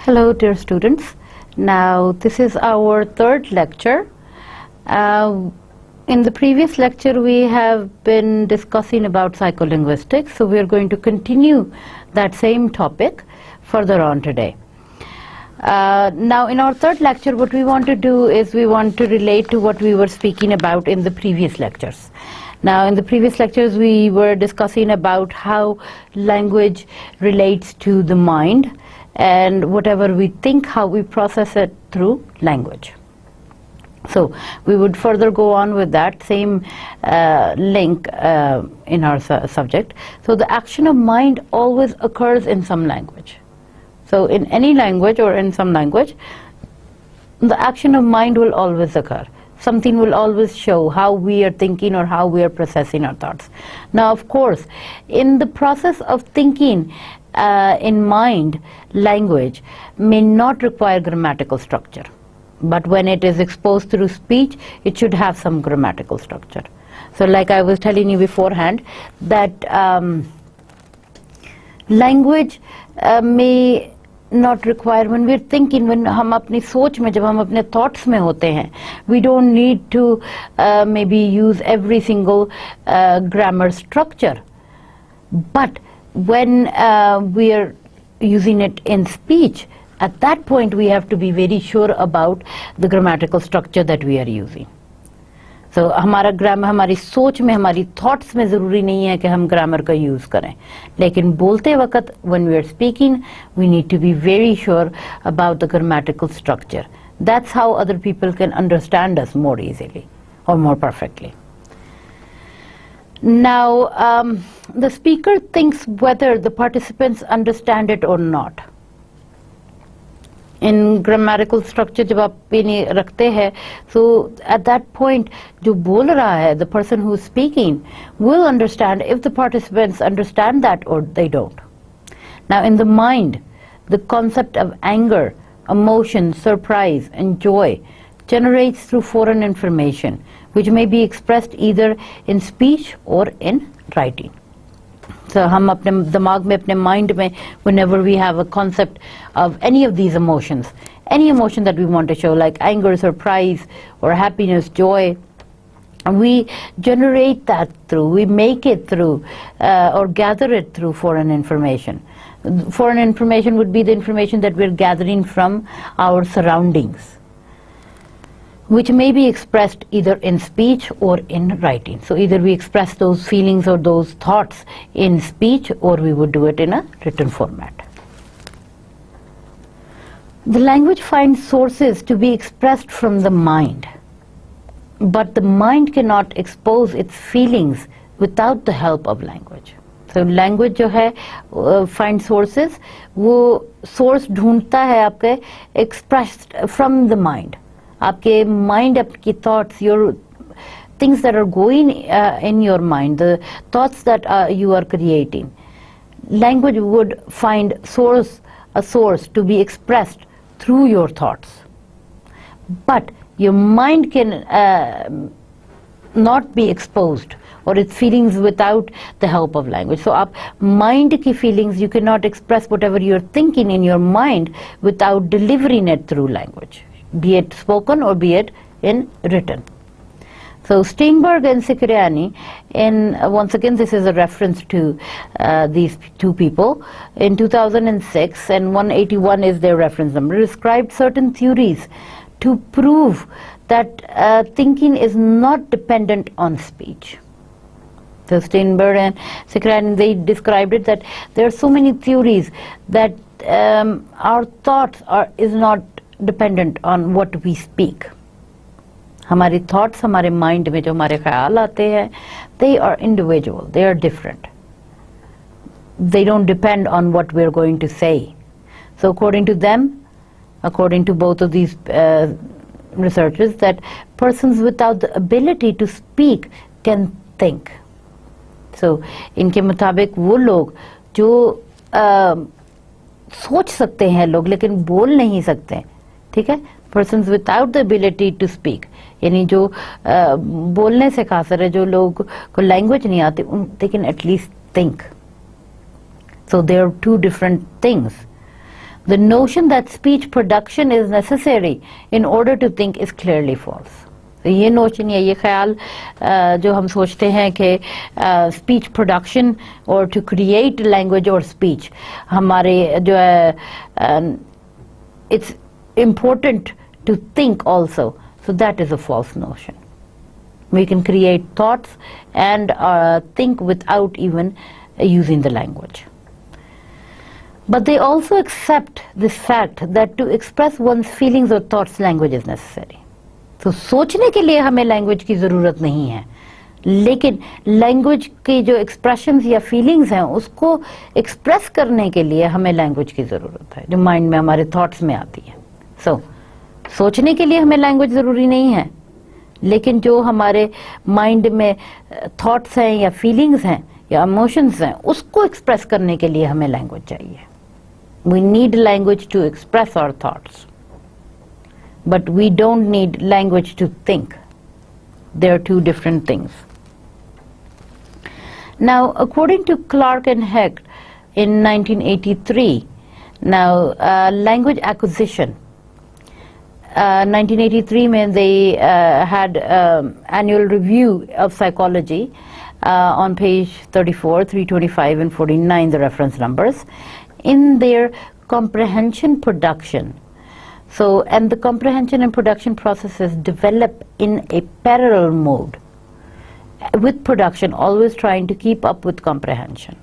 Hello dear students. Now this is our third lecture. In the previous lecture we have been discussing about psycholinguistics, so we are going to continue that same topic further on today. Now in our third lecture what we want to do is we want to relate to what we were speaking about in the previous lectures. Now in the previous lectures we were discussing about how language relates to the mind, and whatever we think, how we process it through language. So we would further go on with that same link in our subject. So the action of mind always occurs in some language. So in any language or in some language, the action of mind will always occur. Something will always show how we are thinking or how we are processing our thoughts. Now of course, in the process of thinking in mind, language may not require grammatical structure, but when it is exposed through speech, it should have some grammatical structure. So like I was telling you beforehand, that language may not require, when we're thinking, when हम अपनी सोच में, जब हम अपने thoughts में होते हैं, we don't need to maybe use every single grammar structure, but when we are using it in speech, at that point we have to be very sure about the grammatical structure that we are using. So हमारा grammar, हमारी सोच में, हमारी thoughts में ज़रूरी नहीं है कि हम grammar का use करें, लेकिन बोलते वक्त when we are speaking, we need to be very sure about the grammatical structure. That's how other people can understand us more easily or more perfectly. Now, the speaker thinks whether the participants understand it or not. In grammatical structure, जब आप ये रखते हैं, so at that point, जो बोल रहा है, the person who is speaking, will understand if the participants understand that or they don't. Now, in the mind, the concept of anger, emotion, surprise, and joy generates through foreign information, which may be expressed either in speech or in writing. So हम अपने दिमाग में, अपने mind में, whenever we have a concept of any of these emotions, any emotion that we want to show, like anger, surprise, or happiness, joy, we generate that through, we make it through, or gather it through foreign information. Foreign information would be the information that we're gathering from our surroundings, which may be expressed either in speech or in writing. So either we express those feelings or those thoughts in speech, or we would do it in a written format. The language finds sources to be expressed from the mind, but the mind cannot expose its feelings without the help of language. So language जो है find sources, वो source ढूंढता है आपके expressed from the mind. आपके mind, आपकी thoughts, your things that are going in your mind, the thoughts that you are creating. Language would find a source to be expressed through your thoughts. But your mind can not be exposed, or its feelings, without the help of language. So आप mind की feelings, you cannot express whatever you're thinking in your mind without delivering it through language, be it spoken or be it in written. So Steinberg and Cipriani, once again this is a reference to these two people, in 2006, and 181 is their reference number, described certain theories to prove that thinking is not dependent on speech. So Steinberg and Cipriani, they described it that there are so many theories that our thoughts is not dependent on what we speak. हमारी thoughts, हमारे mind में जो हमारे ख्याल आते हैं, they are individual, they are different. They don't depend on what we're going to say. So according to them, according to both of these researchers, that persons without the ability to speak can think. So इनके मुताबिक वो लोग जो सोच सकते हैं लोग लेकिन बोल नहीं सकते, ठीक है, persons without the ability to speak, यानी जो बोलने से खासर है, जो लोग को language नहीं आती, they can at least think. So there are two different things. The notion that speech production is necessary in order to think is clearly false. तो ये नोशन या ये ख्याल जो हम सोचते हैं कि स्पीच प्रोडक्शन और टू क्रिएट लैंग्वेज और स्पीच हमारे जो है it's important to think also, so that is a false notion. We can create thoughts and think without even using the language. But they also accept this fact that to express one's feelings or thoughts, language is necessary. तो सोचने के लिए हमें language की ज़रूरत नहीं है, लेकिन लैंग्वेज के जो एक्सप्रेशंस या फीलिंग्स हैं उसको एक्सप्रेस करने के लिए हमें लैंग्वेज की ज़रूरत है, जो माइंड में हमारे थॉट्स में आती है. सोचने के लिए हमें लैंग्वेज ज़रूरी नहीं है, लेकिन जो हमारे माइंड में थॉट्स हैं या फीलिंग्स हैं या इमोशंस हैं उसको एक्सप्रेस करने के लिए हमें लैंग्वेज चाहिए. We need language to express our thoughts, but we don't need language to think. They are two different things. Now, according to Clark and Hecht in 1983, language acquisition, 1983 mein they had annual review of psychology on page 34, 325 and 49, the reference numbers, in their comprehension production. And the comprehension and production processes develop in a parallel mode with production, always trying to keep up with comprehension.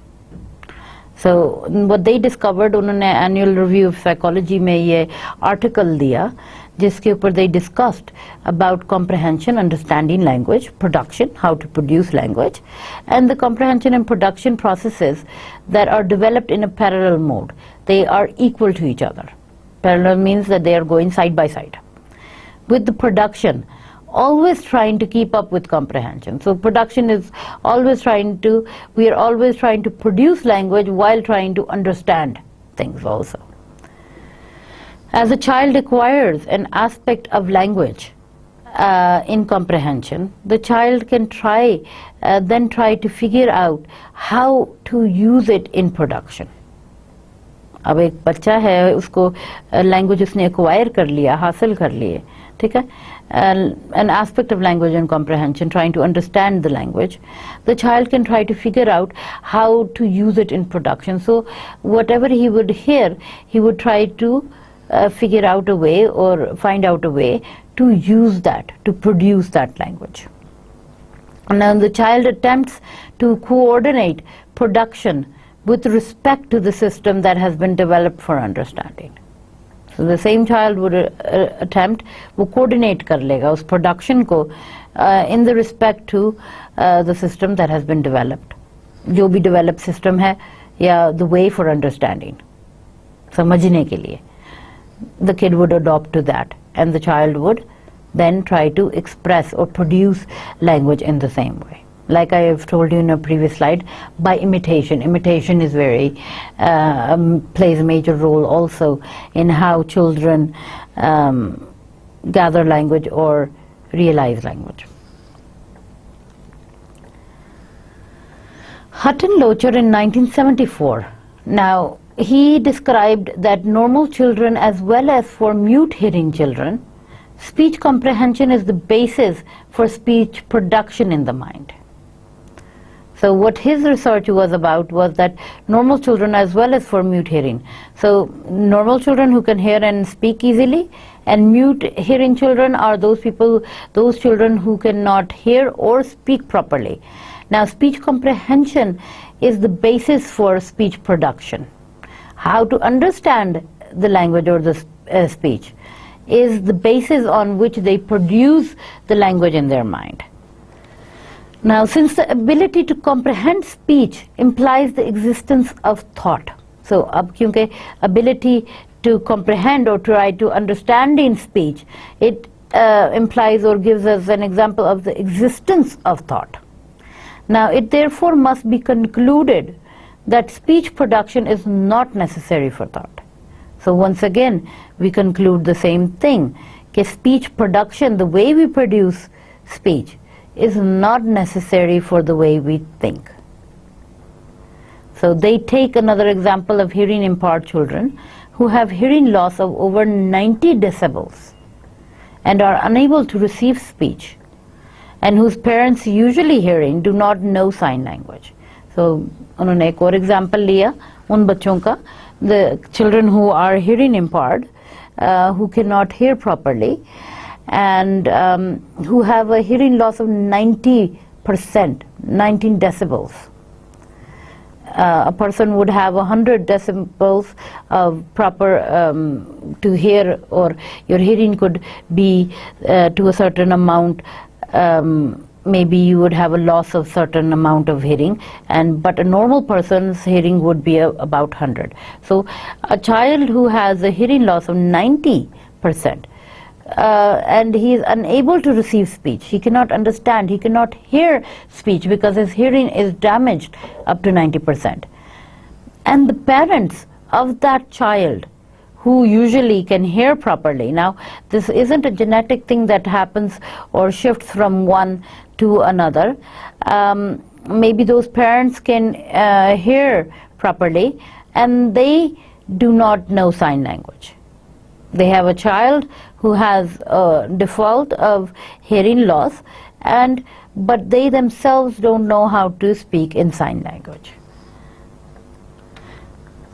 So what they discovered, उन्होंने annual review of psychology में ये article दिया जिसके ऊपर they discussed about comprehension, understanding language, production, how to produce language, and the comprehension and production processes that are developed in a parallel mode. They are equal to each other. Parallel means that they are going side by side. With the production, always trying to keep up with comprehension. So production is always we are always trying to produce language while trying to understand things also. As a child acquires an aspect of language in comprehension, the child can then try to figure out how to use it in production. अब एक बच्चा है, उसको language उसने acquire कर लिया, हासिल कर लिए, ठीक है, an aspect of language and comprehension, trying to understand the language. The child can try to figure out how to use it in production. So whatever he would hear, he would try to figure out a way or find out a way to use that, to produce that language. Now the child attempts to coordinate production with respect to the system that has been developed for understanding. So the same child would attempt, वो coordinate कर लेगा उस production को in the respect to the system that has been developed. जो भी developed system है या the way for understanding, समझने के लिए. The kid would adopt to that, and the child would then try to express or produce language in the same way. Like I have told you in a previous slide, by imitation. Imitation is plays a major role also in how children gather language or realize language. Hutton Locher in 1974. Now, he described that normal children as well as for mute hearing children, speech comprehension is the basis for speech production in the mind. So what his research was about was that normal children as well as for mute hearing. So normal children who can hear and speak easily, and mute hearing children are those children who cannot hear or speak properly. Now speech comprehension is the basis for speech production. How to understand the language or the speech is the basis on which they produce the language in their mind. Now, since the ability to comprehend speech implies the existence of thought, so अब क्योंकि ability to comprehend or try to understand in speech, it implies or gives us an example of the existence of thought. Now, it therefore must be concluded that speech production is not necessary for thought. So once again, we conclude the same thing, that speech production, the way we produce speech, is not necessary for the way we think. So they take another example of hearing impaired children who have hearing loss of over 90 decibels and are unable to receive speech, and whose parents, usually hearing, do not know sign language. So उन्होंने एक और example लिया उन बच्चों का, the children who are hearing impaired, who cannot hear properly, and who have a hearing loss of 90%, 19 decibels. A person would have 100 decibels of proper to hear, or your hearing could be to a certain amount. Maybe you would have a loss of certain amount of hearing, but a normal person's hearing would be about 100. So a child who has a hearing loss of 90%, and he is unable to receive speech, he cannot understand, he cannot hear speech because his hearing is damaged up to 90%. And the parents of that child, who usually can hear properly. Now, this isn't a genetic thing that happens or shifts from one to another. Maybe those parents can hear properly, and they do not know sign language. They have a child who has a default of hearing loss, but they themselves don't know how to speak in sign language.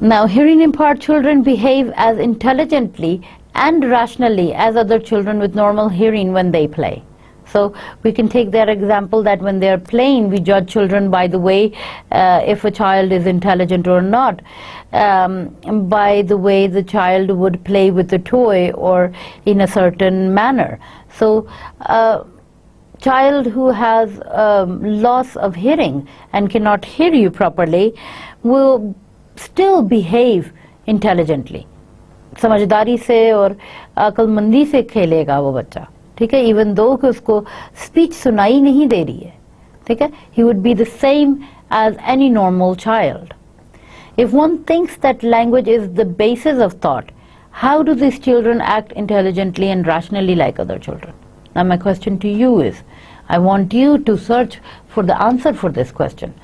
Now, hearing impaired children behave as intelligently and rationally as other children with normal hearing when they play. So we can take their example that when they are playing, we judge children by the way if a child is intelligent or not, by the way the child would play with a toy or in a certain manner. So a child who has loss of hearing and cannot hear you properly will still behave intelligently. समझदारी से और अक्लमंदी से खेलेगा वो बच्चा, ठीक है, even though कि उसको speech सुनाई नहीं दे रही है, ठीक है, he would be the same as any normal child. If one thinks that language is the basis of thought, how do these children act intelligently and rationally like other children? Now my question to you is, I want you to search for the answer for this question.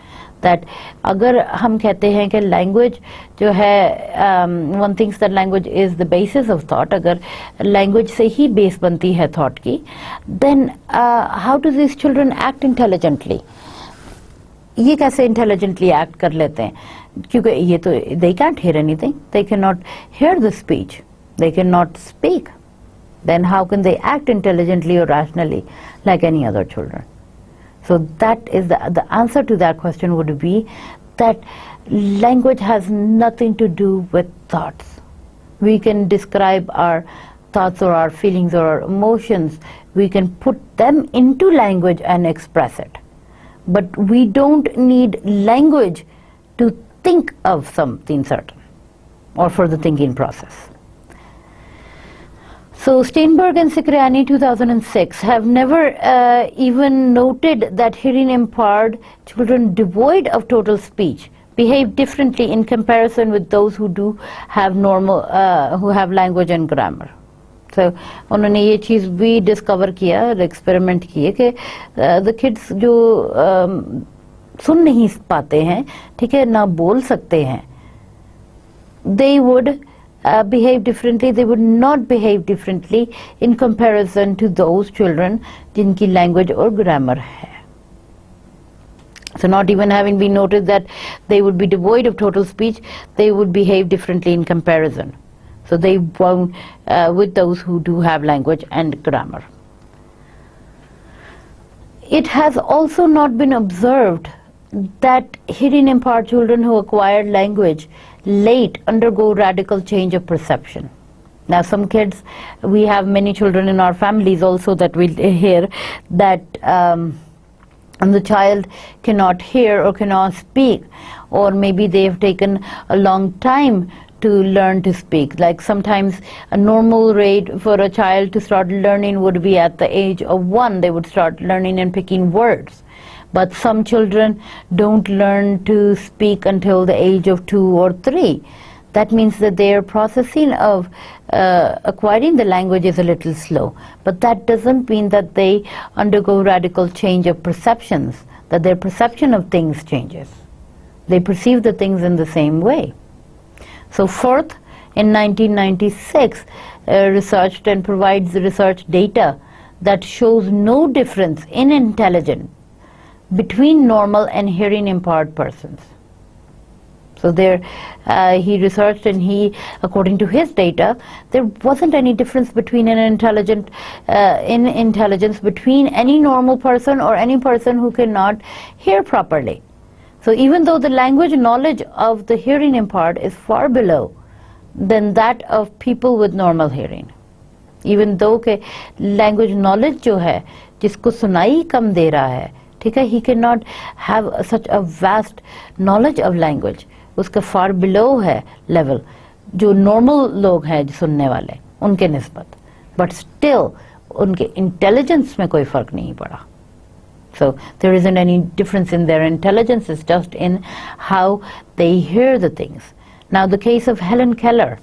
That अगर हम कहते हैं कि language जो है, one thinks that language is the basis of thought, अगर language से ही base बनती है thought की, then how do these children act intelligently? ये कैसे intelligently act कर लेते हैं? क्योंकि ये तो they can't hear anything, they cannot hear the speech, they cannot speak. Then how can they act intelligently or rationally like any other children? So that is the answer to that question would be that language has nothing to do with thoughts. We can describe our thoughts or our feelings or our emotions. We can put them into language and express it. But we don't need language to think of something certain or for the thinking process. So Steinberg and Cipriani 2006 have never even noted that hearing impaired children devoid of total speech behave differently in comparison with those who do have normal, who have language and grammar. So उन्होंने ये चीज़ भी discover किया, experiment किए कि the kids जो सुन नहीं पाते हैं, ठीक है, ना बोल सकते हैं, they would behave differently, they would not behave differently in comparison to those children जिनकी language or grammar है. So not even having been noted that they would be devoid of total speech, they would behave differently in comparison. So they won't with those who do have language and grammar. It has also not been observed that hearing impaired children who acquire language late undergo radical change of perception. Now some kids, we have many children in our families also that we hear that the child cannot hear or cannot speak, or maybe they have taken a long time to learn to speak. Like sometimes a normal rate for a child to start learning would be at the age of 1, they would start learning and picking words. But some children don't learn to speak until the age of 2 or 3. That means that their processing of acquiring the language is a little slow. But that doesn't mean that they undergo radical change of perceptions, that their perception of things changes. They perceive the things in the same way. So Firth, in 1996, researched and provides research data that shows no difference in intelligence between normal and hearing impaired persons. So there, he researched, and according to his data, there wasn't any difference between in intelligence between any normal person or any person who cannot hear properly. So even though the language knowledge of the hearing impaired is far below than that of people with normal hearing, even though के language knowledge जो है, जिसको सुनाई कम दे रहा है, ठीक है, he cannot have such a vast knowledge of language, उसका far below है level जो normal लोग हैं सुनने वाले उनके निस्बत, but still उनके intelligence में कोई फर्क नहीं पड़ा. So there isn't any difference in their intelligence, it's just in how they hear the things. Now the case of Helen Keller,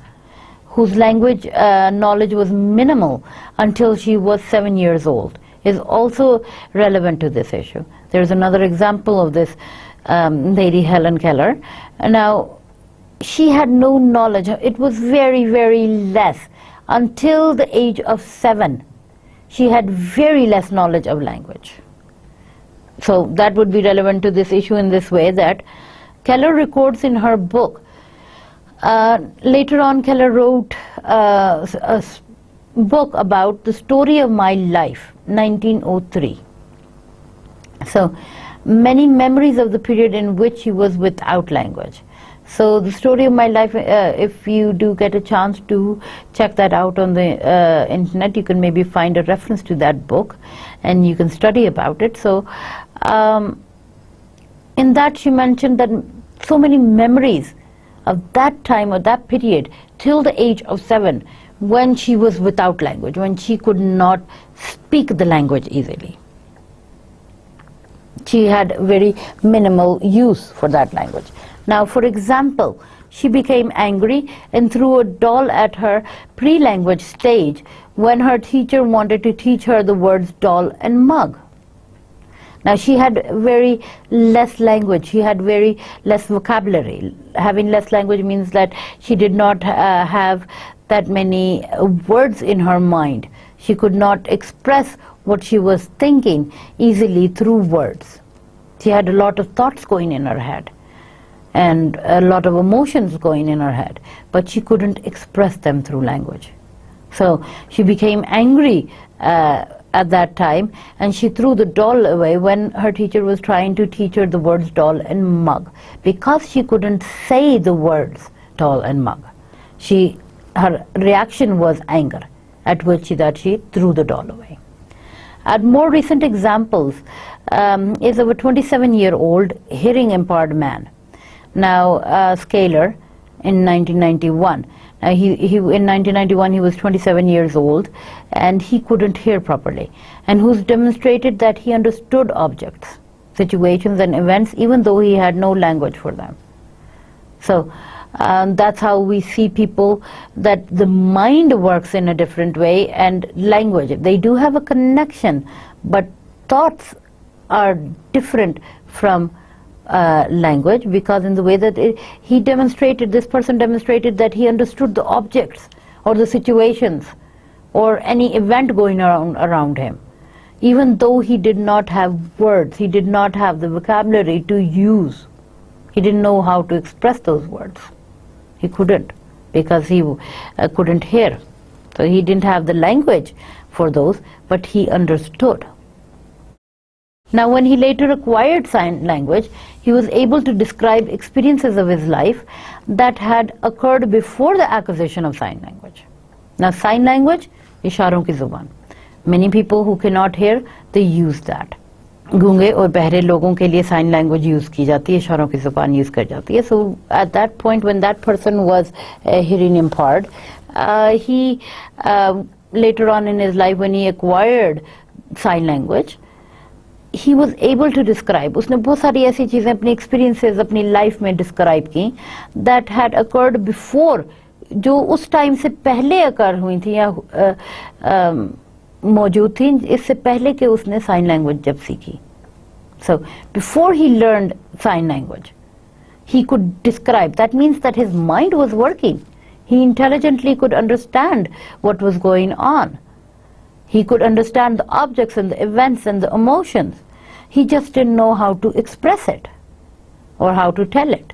whose language knowledge was minimal until she was 7 years old, is also relevant to this issue. There's another example of this lady Helen Keller. Now, she had no knowledge. It was very, very less. Until the age of 7, she had very less knowledge of language. So that would be relevant to this issue in this way, that Keller records in her book. Later on, Keller wrote a book about the story of my life, 1903. So many memories of the period in which she was without language. So the story of my life, if you do get a chance to check that out on the internet, you can maybe find a reference to that book and you can study about it. So in that she mentioned that so many memories of that time or that period till the age of 7, when she was without language, when she could not speak the language easily. She had very minimal use for that language. Now, for example, she became angry and threw a doll at her pre-language stage when her teacher wanted to teach her the words doll and mug. Now, she had very less language, she had very less vocabulary. Having less language means that she did not have that many words in her mind. She could not express what she was thinking easily through words. She had a lot of thoughts going in her head and a lot of emotions going in her head, but she couldn't express them through language. So she became angry at that time, and she threw the doll away when her teacher was trying to teach her the words doll and mug. Because she couldn't say the words doll and mug, her reaction was anger, at which she threw the doll away. At more recent examples is of a 27-year-old hearing impaired man. Now, Scaler in 1991. Now, in 1991 he was 27 years old and he couldn't hear properly, and who's demonstrated that he understood objects, situations and events even though he had no language for them. So that's how we see people, that the mind works in a different way, and language, they do have a connection, but thoughts are different from language, because in the way that this person demonstrated that he understood the objects or the situations or any event going around him, even though he did not have words, he did not have the vocabulary to use, he didn't know how to express those words. He couldn't, because he couldn't hear. So he didn't have the language for those, but he understood. Now, when he later acquired sign language, he was able to describe experiences of his life that had occurred before the acquisition of sign language. Now, sign language, isharon ki zuban. Many people who cannot hear, they use that. गूंगे और बहरे लोगों के लिए sign language use की जाती है, इशारों की जुबान यूज कर जाती है. So at that point, when that person was hearing impaired, he later on in his life, when he acquired sign language, he was able to describe, उसने बहुत सारी ऐसी चीजें अपनी experiences अपनी life में describe की that had occurred before, जो उस time से पहले occur हुई थी या मौजूद थी इससे पहले कि उसने sign language जब सीखी. So before he learned sign language, he could describe. That means that his mind was working. He intelligently could understand what was going on. He could understand the objects and the events and the emotions. He just didn't know how to express it or how to tell it.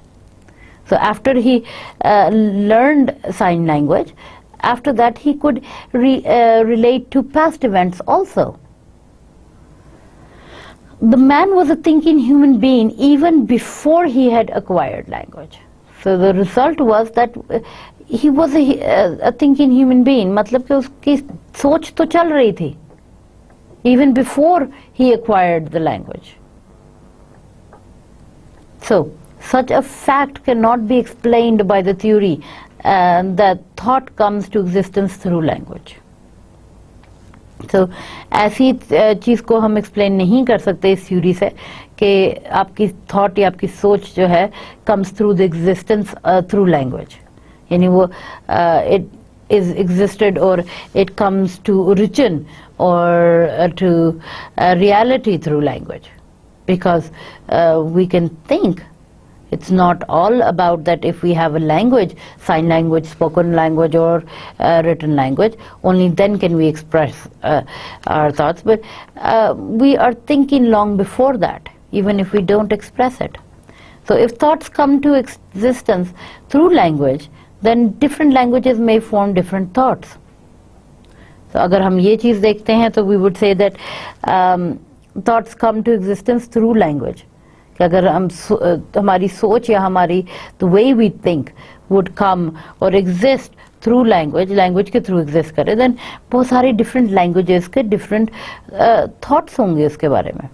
So after he learned sign language, after that he could relate to past events also. The man was a thinking human being even before he had acquired language. So the result was that he was a thinking human being. मतलब कि उसकी सोच तो चल रही थी even before he acquired the language. So such a fact cannot be explained by the theory that thought comes to existence through language. So ऐसी चीज़ को हम explain नहीं कर सकते इस theory से कि आपकी thought या आपकी सोच जो है comes through the existence through language. यानी वो it is existed or it comes to origin or to reality through language, because we can think. It's not all about that if we have a language, sign language, spoken language or written language, only then can we express our thoughts. But we are thinking long before that, even if we don't express it. So if thoughts come to existence through language, then different languages may form different thoughts. So अगर हम ये चीज़ देखते हैं तो we would say that thoughts come to existence through language. कि अगर हम हमारी सोच या हमारी the way we think would come or exist through language के through exist करे, then बहुत सारी different languages के different thoughts होंगे उसके बारे में.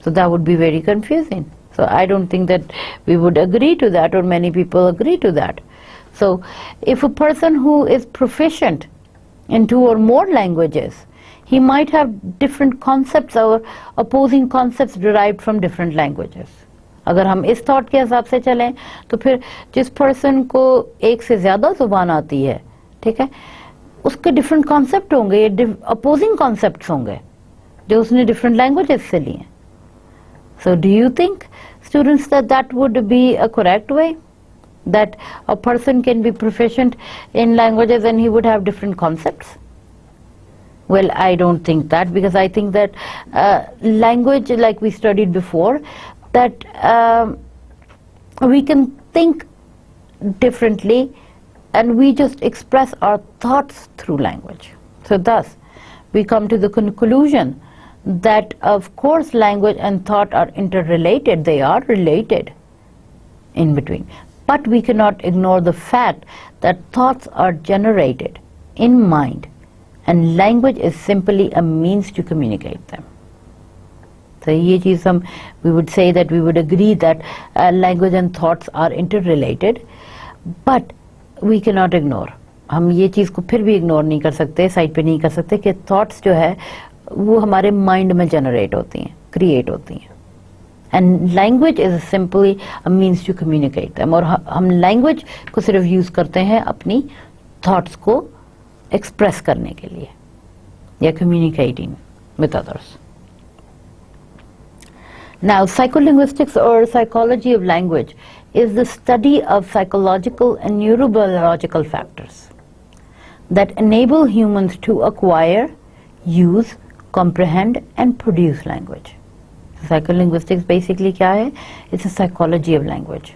So that would be very confusing. So I don't think that we would agree to that, or many people agree to that. So if a person who is proficient in 2 or more languages, he might have different concepts or opposing concepts derived from different languages. अगर हम इस thought के हिसाब से चलें तो फिर जिस person को एक से ज़्यादा ज़ुबान आती है, ठीक है, उसके different concept होंगे, opposing concepts होंगे जो उसने different languages से लिए. So do you think, students, that that would be a correct way? That a person can be proficient in languages and he would have different concepts? Well, I don't think that, because I think that language, like we studied before, that we can think differently and we just express our thoughts through language. So thus, we come to the conclusion that of course language and thought are interrelated, they are related in between. But we cannot ignore the fact that thoughts are generated in mind and language is simply a means to communicate them. So ये चीज़ हम we would say that we would agree that language and thoughts are interrelated, but we cannot ignore. हम ये चीज़ को फिर भी ignore नहीं कर सकते, साइड पे नहीं कर सकते कि thoughts जो है वो हमारे mind में generate होती हैं, create होती हैं. And language is simply a means to communicate them. और हम language को सिर्फ use करते हैं अपनी thoughts को express करने के लिए या communicating with others. Now, psycholinguistics or psychology of language is the study of psychological and neurobiological factors that enable humans to acquire, use, comprehend and produce language. Psycholinguistics basically क्या है? It's a psychology of language.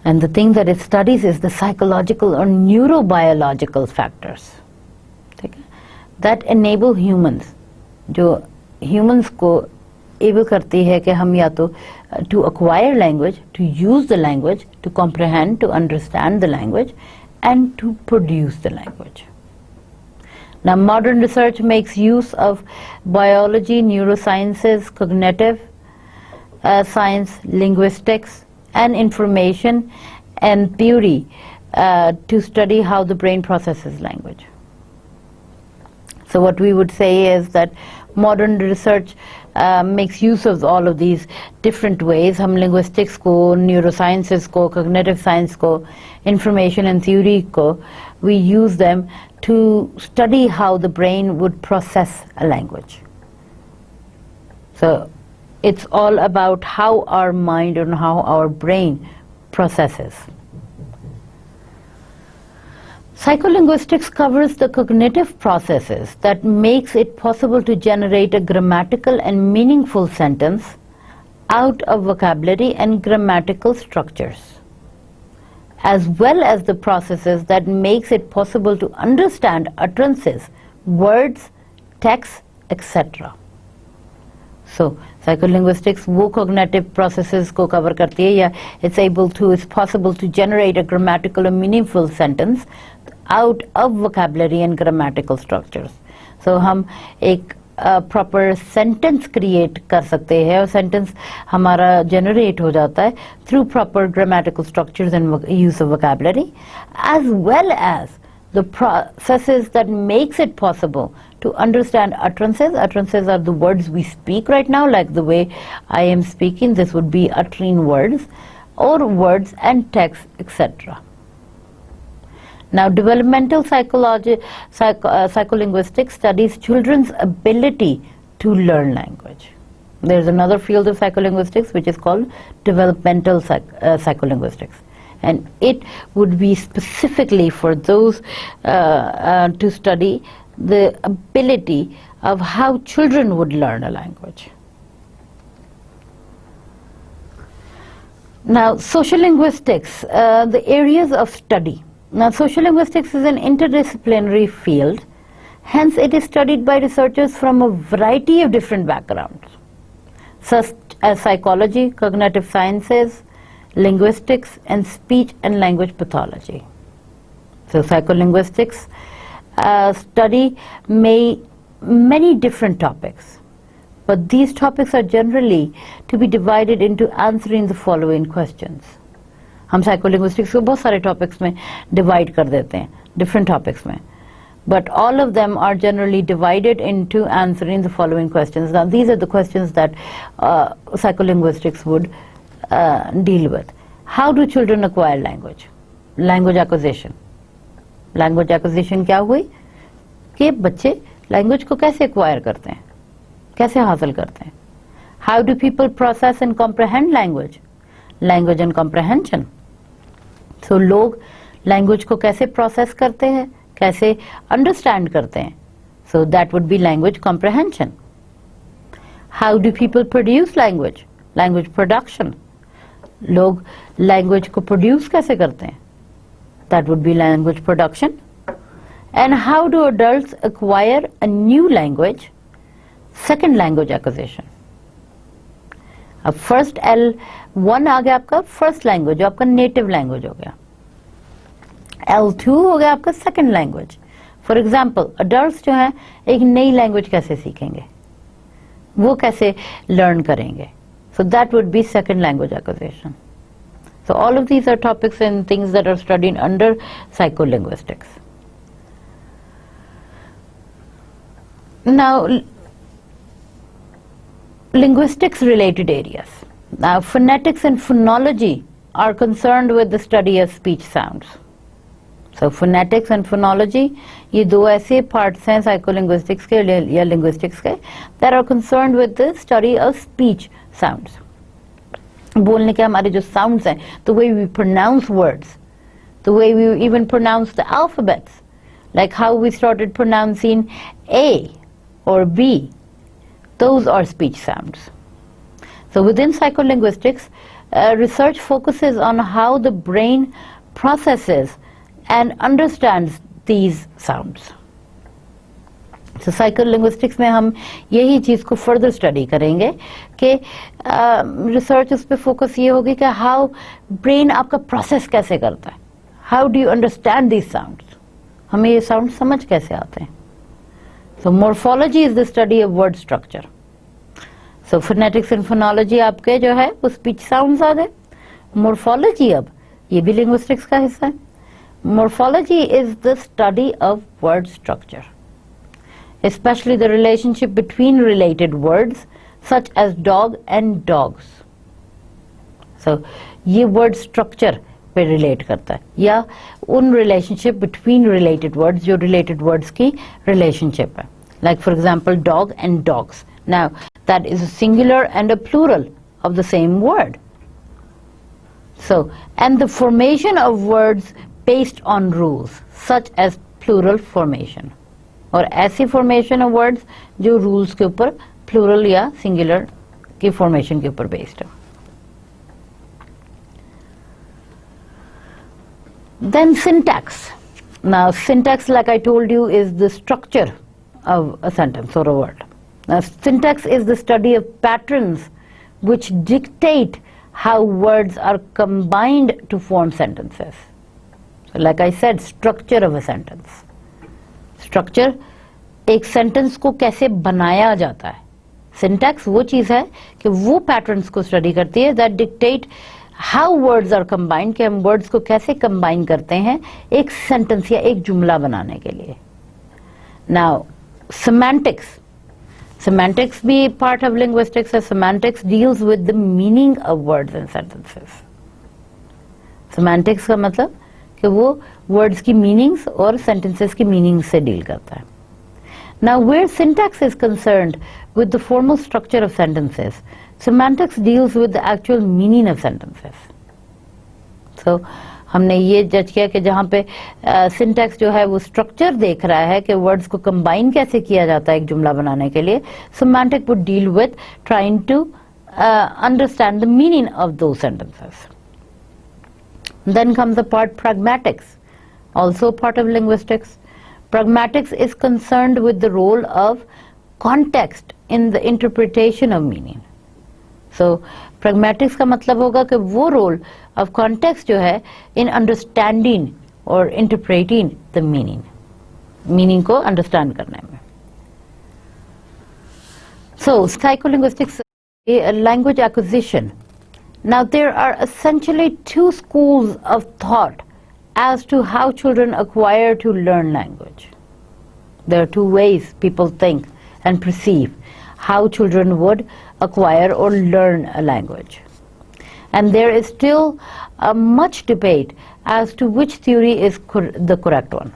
And the thing that it studies is the psychological or neurobiological factors that enable humans, जो humans को able करती है कि हम या तो to acquire language, to use the language, to comprehend, to understand the language and to produce the language. Now, modern research makes use of biology, neurosciences, cognitive science, linguistics, and information and theory to study how the brain processes language. So what we would say is that modern research makes use of all of these different ways. हम linguistics को, neurosciences को, cognitive science को, information and theory को, we use them to study how the brain would process a language. So it's all about how our mind and how our brain processes. Psycholinguistics covers the cognitive processes that makes it possible to generate a grammatical and meaningful sentence out of vocabulary and grammatical structures, as well as the processes that makes it possible to understand utterances, words, texts, etc. So, psycholinguistics वो cognitive processes को cover करती है, या it's possible to generate a grammatical and meaningful sentence out of vocabulary and grammatical structures. So हम एक proper sentence create कर सकते हैं, और sentence हमारा generate हो जाता है through proper grammatical structures and use of vocabulary, as well as the processes that makes it possible to understand utterances. Utterances are the words we speak right now, like the way I am speaking, this would be uttering words, or words and text, etc. Now, developmental psycholinguistics studies children's ability to learn language. There's another field of psycholinguistics which is called developmental psycholinguistics, and it would be specifically for those to study the ability of how children would learn a language. Now, sociolinguistics, the areas of study. Now, sociolinguistics is an interdisciplinary field, hence it is studied by researchers from a variety of different backgrounds, such as psychology, cognitive sciences, linguistics, and speech and language pathology. So, psycholinguistics study many different topics, but these topics are generally to be divided into answering the following questions. हम psycholinguistics को बहुत सारे topics में divide कर देते हैं, different topics में, but all of them are generally divided into answering the following questions. Now, these are the questions that psycholinguistics would deal with. How do children acquire language? Language acquisition. Language acquisition क्या हुई कि बच्चे language को कैसे acquire करते हैं, कैसे हासिल करते हैं? How do people process and comprehend language? Language and comprehension. So लोग language को कैसे process करते हैं, कैसे understand करते हैं? So that would be language comprehension. How do people produce language? Language production. लोग language को produce कैसे करते हैं? That would be language production. And how do adults acquire a new language? Second language acquisition. अब first L1 आ गया आपका first language, जो आपका नेटिव लैंग्वेज हो गया. L2 हो गया आपका second language. For example adults जो हैं एक नई लैंग्वेज कैसे सीखेंगे, वो कैसे लर्न करेंगे? So that would be second language acquisition. So all of these are topics and things that are studied under psycholinguistics. Now, linguistics related areas. Now, phonetics and phonology are concerned with the study of speech sounds. So phonetics and phonology, ये दो ऐसे parts हैं psycholinguistics के या linguistics के that are concerned with the study of speech sounds. बोलने के हमारे जो sounds हैं, the way we pronounce words, the way we even pronounce the alphabets, like how we started pronouncing A or B, those are speech sounds. So within psycholinguistics, research focuses on how the brain processes and understands these sounds. So psycholinguistics में हम यही चीज़ को further study करेंगे कि research उस पे focus ये होगी कि how brain आपका process कैसे करता है, how do you understand these sounds, हमें ये sounds समझ कैसे आते हैं. So morphology is the study of word structure. So phonetics and phonology आपके जो है वो speech sounds आ गए. Morphology अब ये भी linguistics का हिस्सा है. Morphology is the study of word structure, especially the relationship between related words such as dog and dogs. So ये word structure पे relate करता है या उन relationship between related words जो related words की relationship है. Like for example dog and dogs. Now, that is a singular and a plural of the same word. So, and the formation of words based on rules, such as plural formation. और ऐसी formation of words जो rules के ऊपर plural या singular की formation के ऊपर based है. Then syntax. Now, syntax, like I told you, is the structure of a sentence or a word. Now, syntax is the study of patterns which dictate how words are combined to form sentences. So, like I said, structure of a sentence. Structure, एक sentence को कैसे बनाया जाता है. Syntax वो चीज़ है कि वो patterns को study करती है that dictate how words are combined, कि हम words को कैसे combine करते हैं एक sentence या एक जुमला बनाने के लिए. Now, semantics. Semantics be part of linguistics, as semantics deals with the meaning of words and sentences. Semantics का मतलब कि वो words की meanings और sentences की meanings से deal करता है. Now, where syntax is concerned with the formal structure of sentences, semantics deals with the actual meaning of sentences. So, हमने ये जज किया कि जहाँ पे सिंटैक्स जो है वो स्ट्रक्चर देख रहा है कि वर्ड्स को कंबाइन कैसे किया जाता है एक जुमला बनाने के लिए, semantic would deal with trying to understand the meaning of those sentences. Then comes the part pragmatics, also part of linguistics. Pragmatics is concerned with the role of context in the interpretation of meaning. So, pragmatics का मतलब होगा कि वो role of context जो है in understanding or interpreting the meaning को understand करने में. So, psycholinguistics, language acquisition. Now, there are essentially two schools of thought as to how children acquire to learn language. There are two ways people think and perceive how children would acquire or learn a language. And there is still much debate as to which theory is the correct one.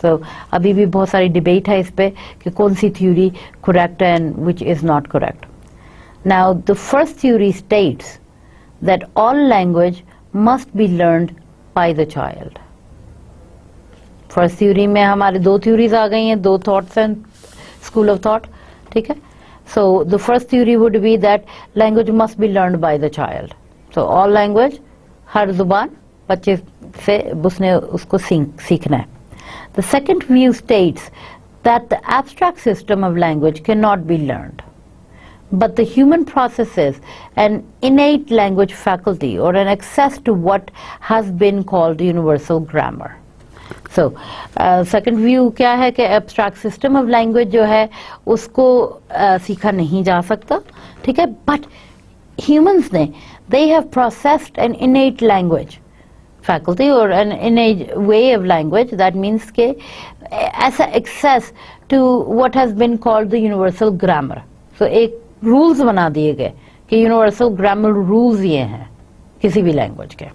So, अभी भी बहुत सारी debate है इस पे कि कौन सी theory correct है and which is not correct. Now, the first theory states that all language must be learned by the child. First theory में हमारे दो theories आ गई हैं, दो thoughts and school of thought, ठीक है? So, the first theory would be that language must be learned by the child. So, all language, हर जुबान बच्चे से उसने उसको सीखना है. The second view states that the abstract system of language cannot be learned, but the human possesses an innate language faculty or an access to what has been called universal grammar. So, second view क्या है कि abstract system of language जो है उसको सीखा नहीं जा सकता, ठीक है? But humans ने they have processed an innate language faculty or an innate way of language. That means के ऐसा access to what has been called the universal grammar. So, एक rules बना दिए गए कि universal grammar rules ये हैं किसी भी language के.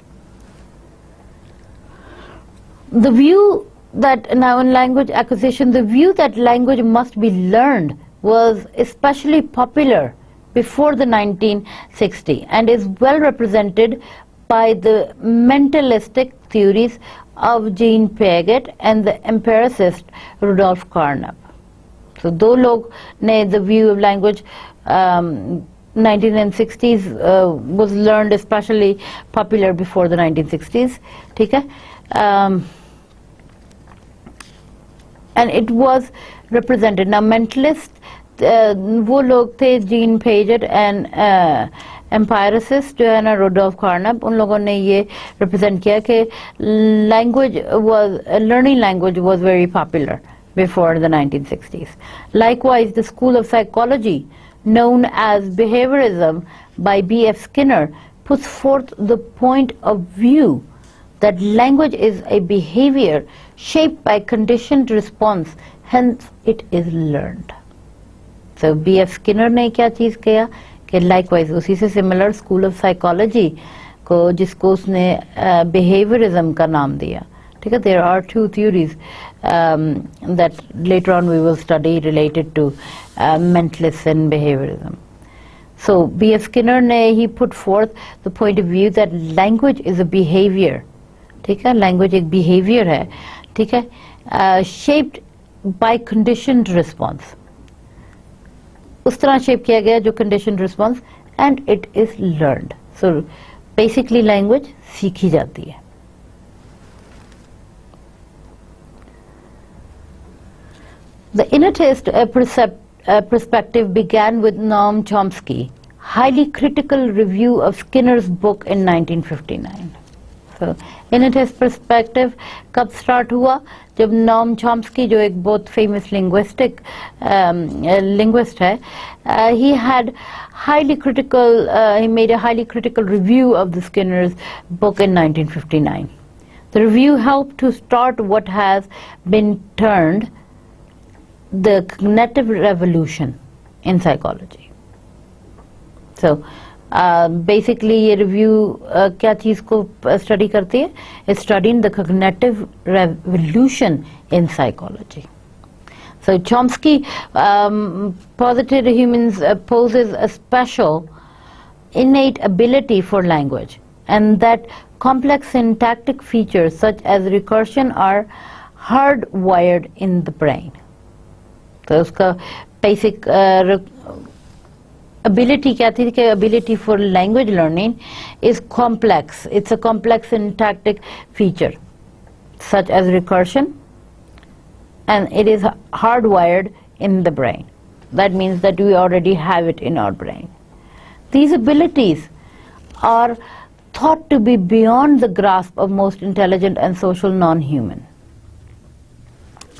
The view that now in language acquisition, the view that language must be learned was especially popular before the 1960s and is well represented by the mentalistic theories of Jean Piaget and the empiricist Rudolf Carnap. So, दो लोग ने the view of language 1960s was learned especially popular before the 1960s, ठीक है? And it was represented. Now, mentalists, वो लोग थे Jean Piaget and empiricist जो है ना Rudolf Carnap, उन लोगों ने ये represent किया कि learning language was very popular before the 1960s. Likewise, the school of psychology known as behaviorism by B.F. Skinner puts forth the point of view that language is a behavior shaped by conditioned response, hence it is learned. So, B.F. Skinner ने क्या चीज़ किया कि likewise उसी से similar school of psychology को जिसको उसने behaviorism का नाम दिया, ठीक है, there are two theories that later on we will study related to mentalists and behaviorism. So B.F. Skinner ने he put forth the point of view that language is a behavior, ठीक है, language एक behavior है, ठीक है, shaped by conditioned response, उस तरह shape किया गया जो conditioned response, and it is learned. So basically language सीखी जाती है. The innatist perspective began with Noam Chomsky's highly critical review of Skinner's book in 1959. So, innatist perspective कब start हुआ? जब Noam Chomsky, जो एक बहुत famous linguist है, he had highly critical, he made a highly critical review of the Skinner's book in 1959. The review helped to start what has been termed the cognitive revolution in psychology. So basically ये review क्या चीज़ को study करती है? It's studying the cognitive revolution in psychology. So Chomsky posited humans poses a special innate ability for language, and that complex syntactic features such as recursion are hardwired in the brain. तो उसका basic ability क्या थी कि ability for language learning is complex. It's a complex syntactic feature such as recursion, and it is hardwired in the brain. That means that we already have it in our brain. These abilities are thought to be beyond the grasp of most intelligent and social non-human.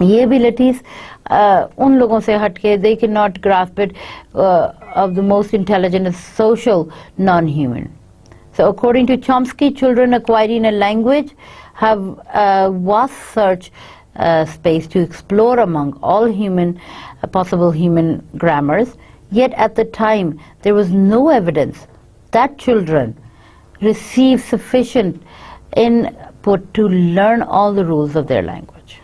ये abilities उन लोगों से हटके they cannot grasp it of the most intelligent and social non-human. So according to Chomsky, children acquiring a language have a vast search space to explore among all possible human grammars, yet at the time there was no evidence that children receive sufficient input to learn all the rules of their language.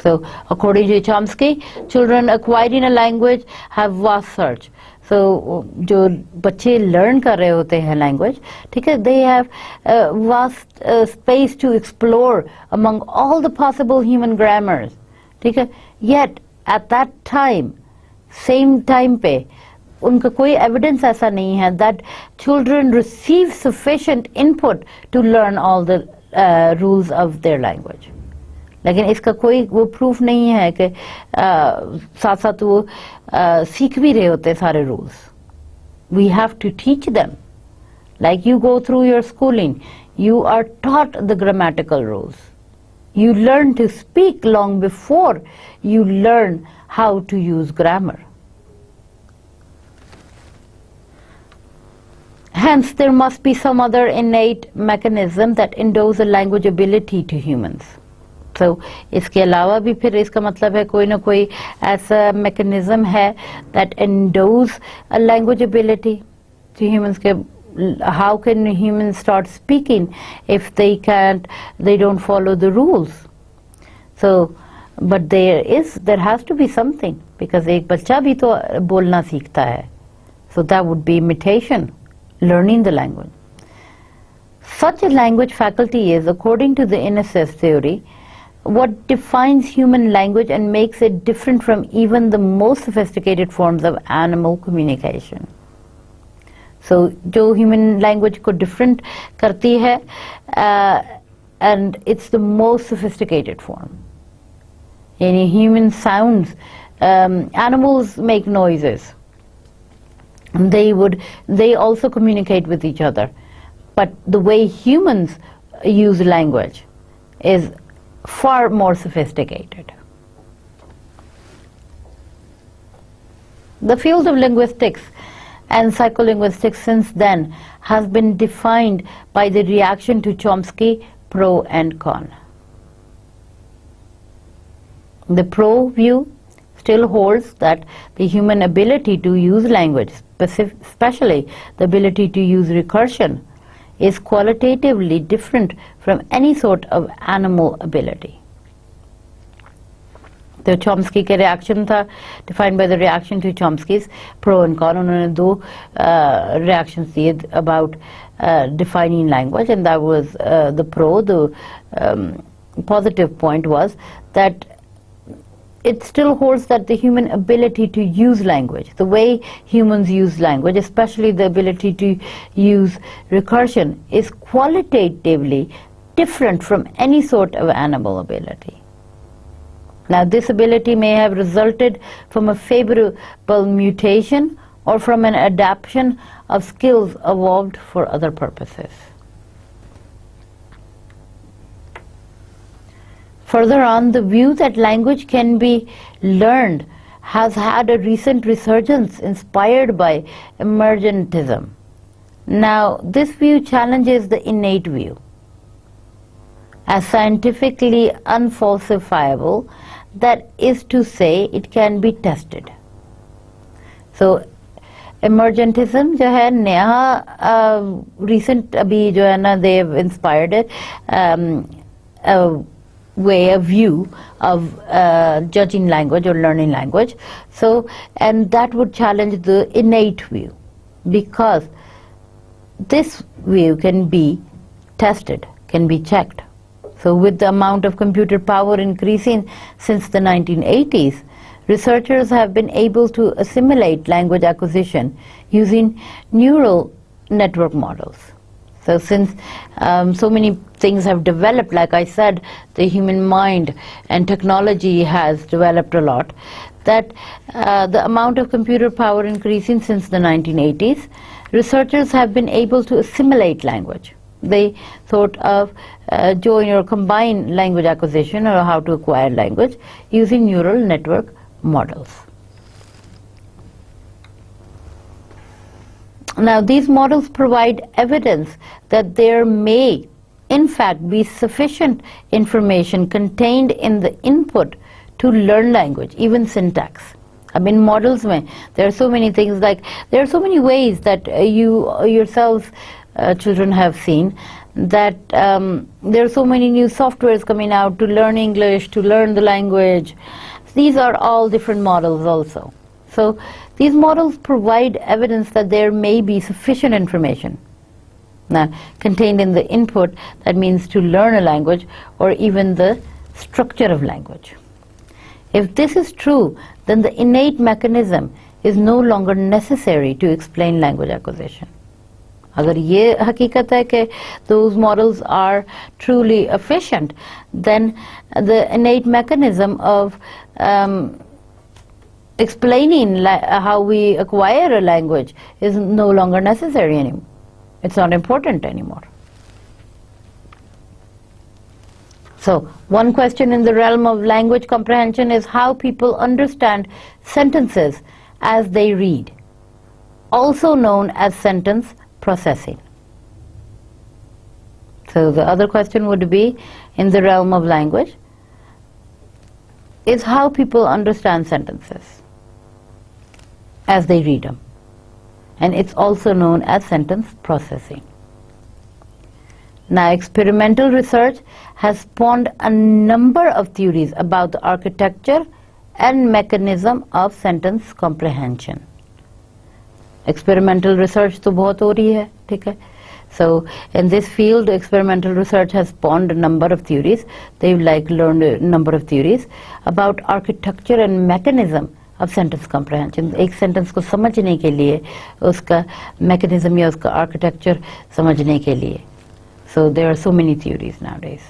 So according to Chomsky, children acquiring a language have vast search. So जो बच्चे learn कर रहे होते हैं language, ठीक है, they have vast space to explore among all the possible human grammars, ठीक है. Yet at that time, same time पे उनका कोई evidence ऐसा नहीं है that children receive sufficient input to learn all the rules of their language. लेकिन इसका कोई वो प्रूफ नहीं है कि साथ साथ वो सीख भी रहे होते सारे rules. We have to teach them. Like you go through your schooling, you are taught the grammatical rules. You learn to speak long before you learn how to use grammar. Hence, there must be some other innate mechanism that endows a language ability to humans. So, इसके अलावा भी फिर इसका मतलब है कोई ना कोई ऐसा mechanism है that endows a language ability to humans. How can humans start speaking if they don't follow the rules? So, but there has to be something, because एक बच्चा भी तो बोलना सीखता है. So that would be imitation, learning the language. Such a language faculty is, according to the innocence theory, what defines human language and makes it different from even the most sophisticated forms of animal communication. So, जो human language को different करती है, and it's the most sophisticated form. Yani human sounds, animals make noises. They also communicate with each other, but the way humans use language is far more sophisticated. The field of linguistics and psycholinguistics since then has been defined by the reaction to Chomsky, pro and con. The pro view still holds that the human ability to use language, especially the ability to use recursion, is qualitatively different from any sort of animal ability. तो Chomsky के reaction था defined by the reaction to Chomsky's pro and con. उन्होंने दो reactions दिए about defining language, and that was the pro. The positive point was that it still holds that the human ability to use language, the way humans use language, especially the ability to use recursion, is qualitatively different from any sort of animal ability. Now, this ability may have resulted from a favorable mutation or from an adaptation of skills evolved for other purposes. Further on, the view that language can be learned has had a recent resurgence inspired by emergentism. Now, this view challenges the innate view as scientifically unfalsifiable, that is to say, it can be tested. So, emergentism जो है नया recent अभी जो है ना, they have inspired it, way, a view of judging language or learning language. So, and that would challenge the innate view, because this view can be tested, can be checked. So, with the amount of computer power increasing since the 1980s, researchers have been able to assimilate language acquisition using neural network models. So since so many things have developed, like I said, the human mind and technology has developed a lot, that the amount of computer power increasing since the 1980s, researchers have been able to assimilate language. They thought of join or combine language acquisition, or how to acquire language, using neural network models. Now, these models provide evidence that there may, in fact, be sufficient information contained in the input to learn language, even syntax. I mean, models mein, there are so many things, like there are so many ways that you yourselves, children, have seen that there are so many new softwares coming out to learn English, to learn the language. These are all different models also. So these models provide evidence that there may be sufficient information contained in the input, that means to learn a language, or even the structure of language. If this is true, then the innate mechanism is no longer necessary to explain language acquisition. अगर ये हकीकत है कि those models are truly efficient, then the innate mechanism of explaining how we acquire a language is no longer necessary anymore. It's not important anymore. So, one question in the realm of language comprehension is how people understand sentences as they read, also known as sentence processing. So, the other question would be, in the realm of language, is how people understand sentences as they read them, and it's also known as sentence processing. Now, experimental research has spawned a number of theories about the architecture and mechanism of sentence comprehension. Experimental research तो बहुत हो रही है, ठीक है? So, in this field, experimental research has spawned a number of theories. They've learned a number of theories about architecture and mechanism of sentence comprehension. एक sentence को समझने के लिए उसका mechanism या उसका architecture समझने के लिए. So there are so many theories nowadays.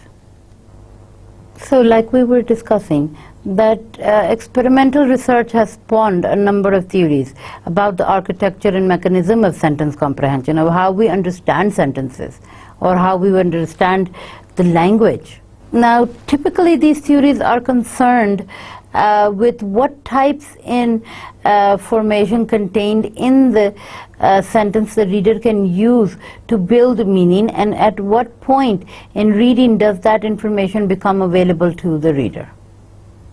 So like we were discussing, that experimental research has spawned a number of theories about the architecture and mechanism of sentence comprehension, of how we understand sentences, or how we understand the language. Now, typically these theories are concerned with what types in formation contained in the sentence the reader can use to build meaning, and at what point in reading does that information become available to the reader.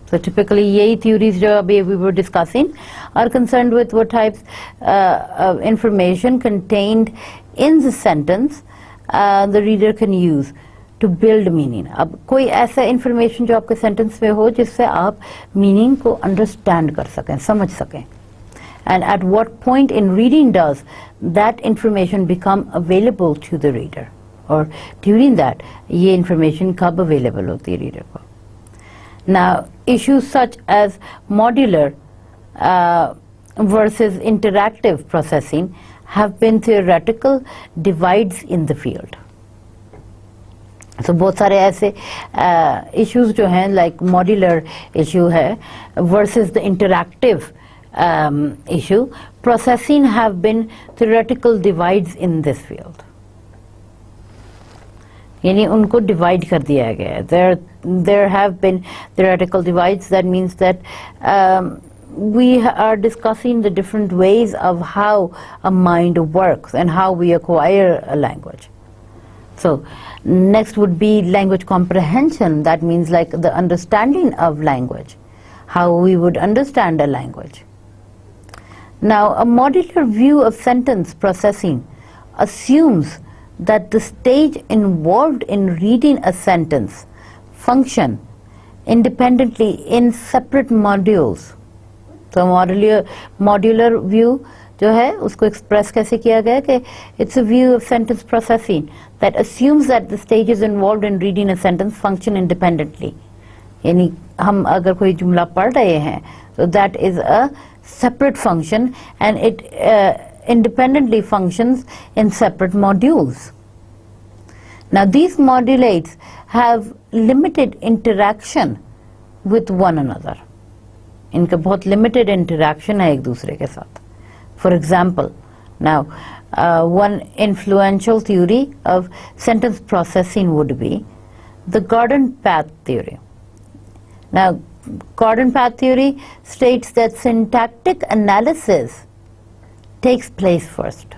So typically यही theories जो अभी we were discussing are concerned with what types of information contained in the sentence the reader can use to build meaning. अब कोई ऐसा information जो आपके sentence में हो जिससे आप meaning को understand कर सकें, समझ सकें. And at what point in reading does that information become available to the reader? Or during that, ये information कब available होती है reader को? Now, issues such as modular versus interactive processing have been theoretical divides in the field. So बहुत सारे ऐसे issues जो हैं like modular issue है versus the interactive issue, processing have been theoretical divides in this field. यानी उनको divide कर दिया गया है. There have been theoretical divides. That means that we are discussing the different ways of how a mind works and how we acquire a language. So next would be language comprehension. That means like the understanding of language, how we would understand a language. Now, a modular view of sentence processing assumes that the stage involved in reading a sentence function independently in separate modules. So modular view जो है उसको express कैसे किया गया कि it's a view of sentence processing that assumes that the stages involved in reading a sentence function independently. यानी हम अगर कोई जुमला पढ़ रहे हैं so that is a separate function and it independently functions in separate modules. Now these modulates have limited interaction with one another. इनका बहुत limited interaction है एक दूसरे के साथ. For example, now one influential theory of sentence processing would be the garden path theory. Now garden path theory states that syntactic analysis takes place first.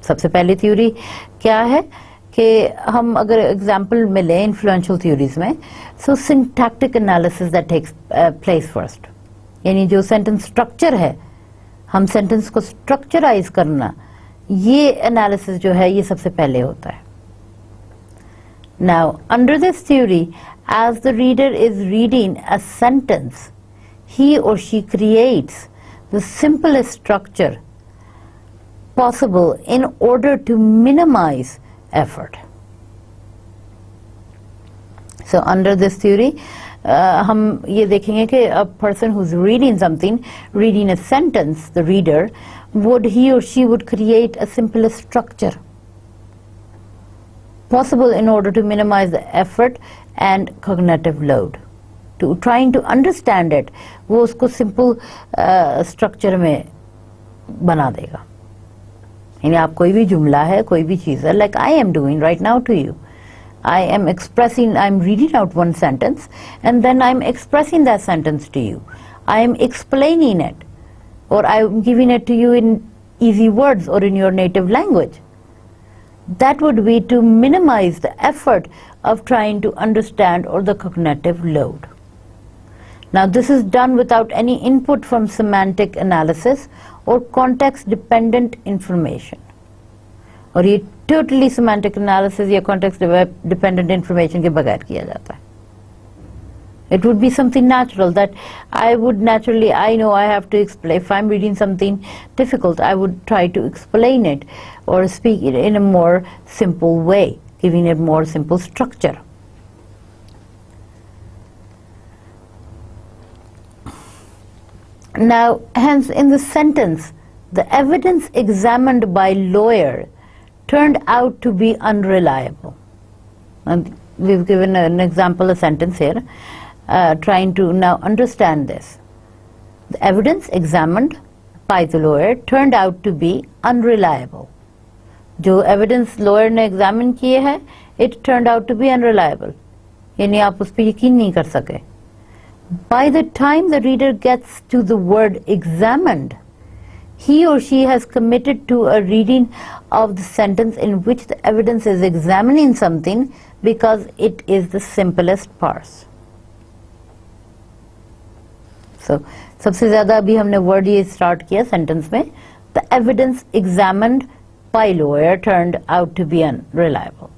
सबसे पहली theory क्या है कि हम अगर example में लें influential theories में, so syntactic analysis that takes place first. यानी जो sentence structure है, हम sentence को structureize करना, ये analysis जो है ये सबसे पहले होता है. Now, under this theory, as the reader is reading a sentence, he or she creates the simplest structure possible in order to minimize effort. So under this theory, हम ये देखेंगे कि a person who's reading something, reading a sentence, the reader, he or she would create a simplest structure possible in order to minimize the effort and cognitive load. To trying to understand it, वो उसको simple structure में बना देगा. यानी आप कोई भी जुमला है, कोई भी चीज़ है, like I am doing right now to you. I am expressing, I'm reading out one sentence and then I'm expressing that sentence to you. I am explaining it or I'm giving it to you in easy words or in your native language. That would be to minimize the effort of trying to understand or the cognitive load. Now this is done without any input from semantic analysis or context-dependent information. और ये totally semantic analysis या context-dependent information के बगैर किया जाता है. It would be something natural that I know I have to explain. If I'm reading something difficult, I would try to explain it or speak it in a more simple way, giving it more simple structure. Now, hence in the sentence, the evidence examined by lawyer turned out to be unreliable. And we've given an example, a sentence here, trying to now understand this. The evidence examined by the lawyer turned out to be unreliable. जो evidence lawyer ने examine किए है, it turned out to be unreliable. यानी आप उस पर यकीन नहीं कर सके. By the time the reader gets to the word examined, he or she has committed to a reading of the sentence in which the evidence is examining something because it is the simplest parse. So, सबसे ज़्यादा अभी हमने word ये start किया sentence में, the evidence examined by lawyer turned out to be unreliable.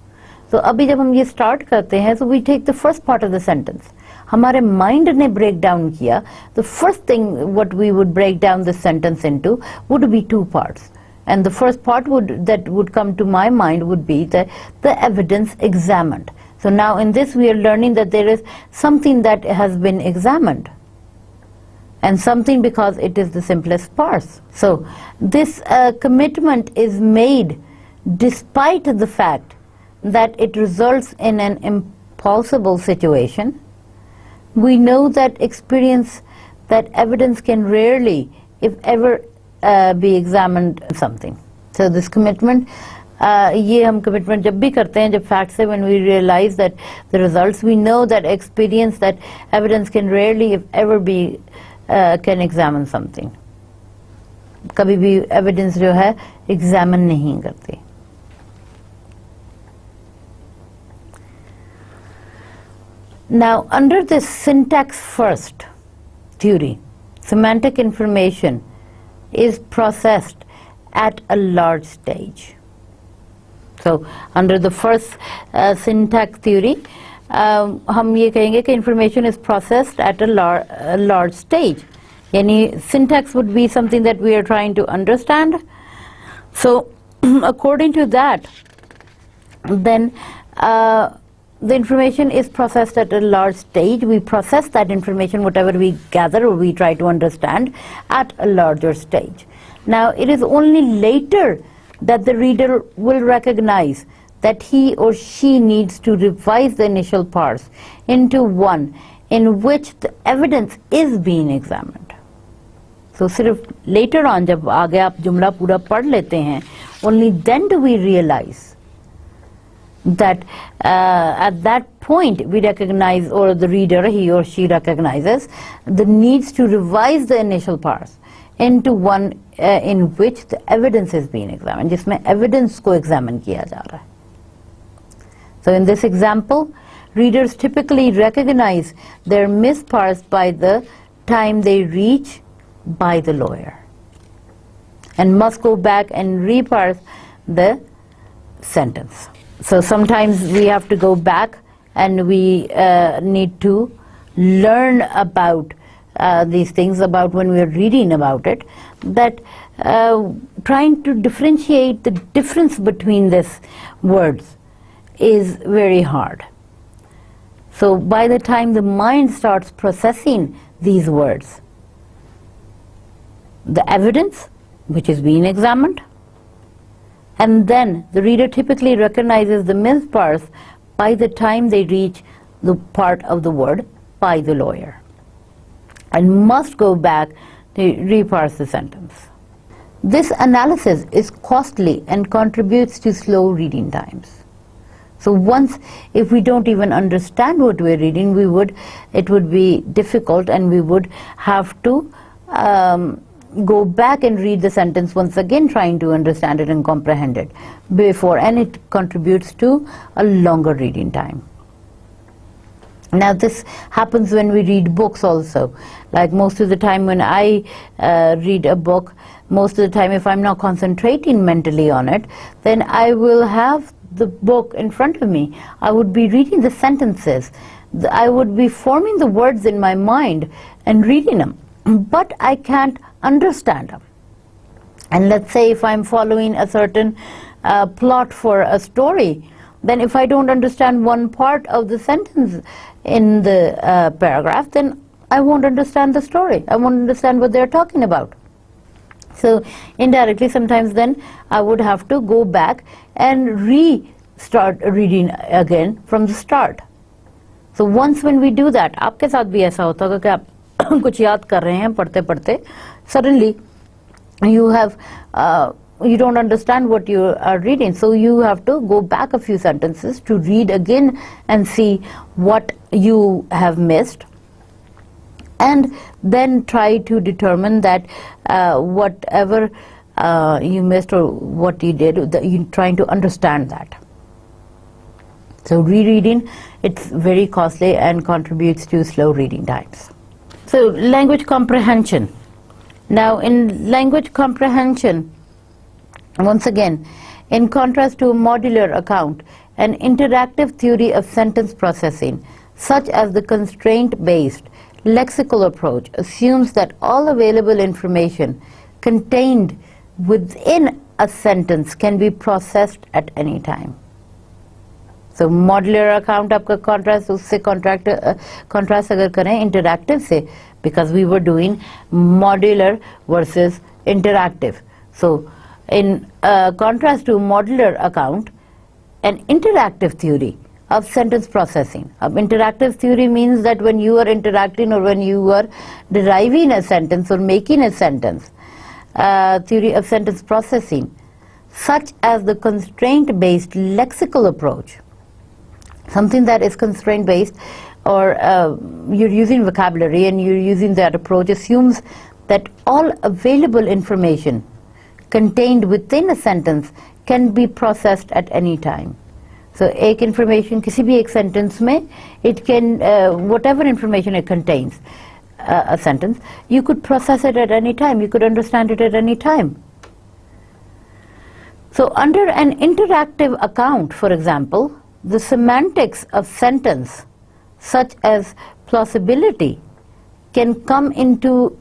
So अभी जब हम ये start करते हैं, so we take the first part of the sentence. हमारे mind ने break down किया. The first thing what we would break down the sentence into would be two parts. And the first part that would come to my mind would be the evidence examined. So now in this we are learning that there is something that has been examined. And something because it is the simplest parse. So this commitment is made despite the fact that it results in an impossible situation. We know that that evidence can rarely, if ever, be examined something. So this commitment, ये हम commitment जब भी करते हैं, जब facts है, when we realize that the results, we know that experience, that evidence can rarely, if ever, be can examine something. कभी भी evidence जो है examine नहीं करती. Now, under this syntax first theory, semantic information is processed at a large stage. So, under the first syntax theory, हम ये कहेंगे कि information is processed at a large stage. यानी syntax would be something that we are trying to understand. So, according to that, then the information is processed at a large stage. We process that information, whatever we gather or we try to understand, at a larger stage. Now, it is only later that the reader will recognize that he or she needs to revise the initial parse into one in which the evidence is being examined. So, सिर्फ later on, जब आगे आप जुमला पूरा पढ़ लेते हैं, only then do we realize that at that point we recognize, or the reader, he or she recognizes, the needs to revise the initial parse into one in which the evidence is being examined, जिसमें evidence को examine किया जा रहा है. So in this example, readers typically recognize their misparse by the time they reach by the lawyer, and must go back and reparse the sentence. So sometimes we have to go back and we need to learn about these things, about when we are reading about it, that trying to differentiate the difference between these words is very hard. So by the time the mind starts processing these words, the evidence which is being examined, and then the reader typically recognizes the misparse by the time they reach the part of the word by the lawyer, and must go back to reparse the sentence. This analysis is costly and contributes to slow reading times. So once, if we don't even understand what we're reading, it would be difficult, and we would have to go back and read the sentence once again, trying to understand it and comprehend it before, and it contributes to a longer reading time. Now this happens when we read books also. Like most of the time when I read a book, most of the time if I'm not concentrating mentally on it, then I will have the book in front of me. I would be reading the sentences. I would be forming the words in my mind and reading them, but I can't understand them. And let's say if I'm following a certain plot for a story, then if I don't understand one part of the sentence in the paragraph, then I won't understand the story. I won't understand what they're talking about. So indirectly sometimes then I would have to go back and restart reading again from the start. So once when we do that, आपके साथ भी ऐसा होता होगा कि आप कुछ याद कर रहे हैं पढ़ते पढ़ते, suddenly you don't understand what you are reading, so you have to go back a few sentences to read again and see what you have missed, and then try to determine that whatever you missed or what you did, you're trying to understand that. So rereading, it's very costly and contributes to slow reading times. So language comprehension. Now in language comprehension, once again, In contrast to a modular account, an interactive theory of sentence processing, such as the constraint-based lexical approach, assumes that all available information contained within a sentence can be processed at any time. So modular account आपका contrast उससे contrast अगर करें interactive से, because we were doing modular versus interactive. So in contrast to modular account, an interactive theory of sentence processing. Interactive theory means that when you are interacting or when you are deriving a sentence or making a sentence, theory of sentence processing, such as the constraint-based lexical approach, something that is constraint-based, or you're using vocabulary and you're using that approach, assumes that all available information contained within a sentence can be processed at any time. So एक information किसी भी एक sentence में, it can whatever information it contains, a sentence, you could process it at any time, you could understand it at any time. So under an interactive account, for example, the semantics of sentence, such as plausibility, can come into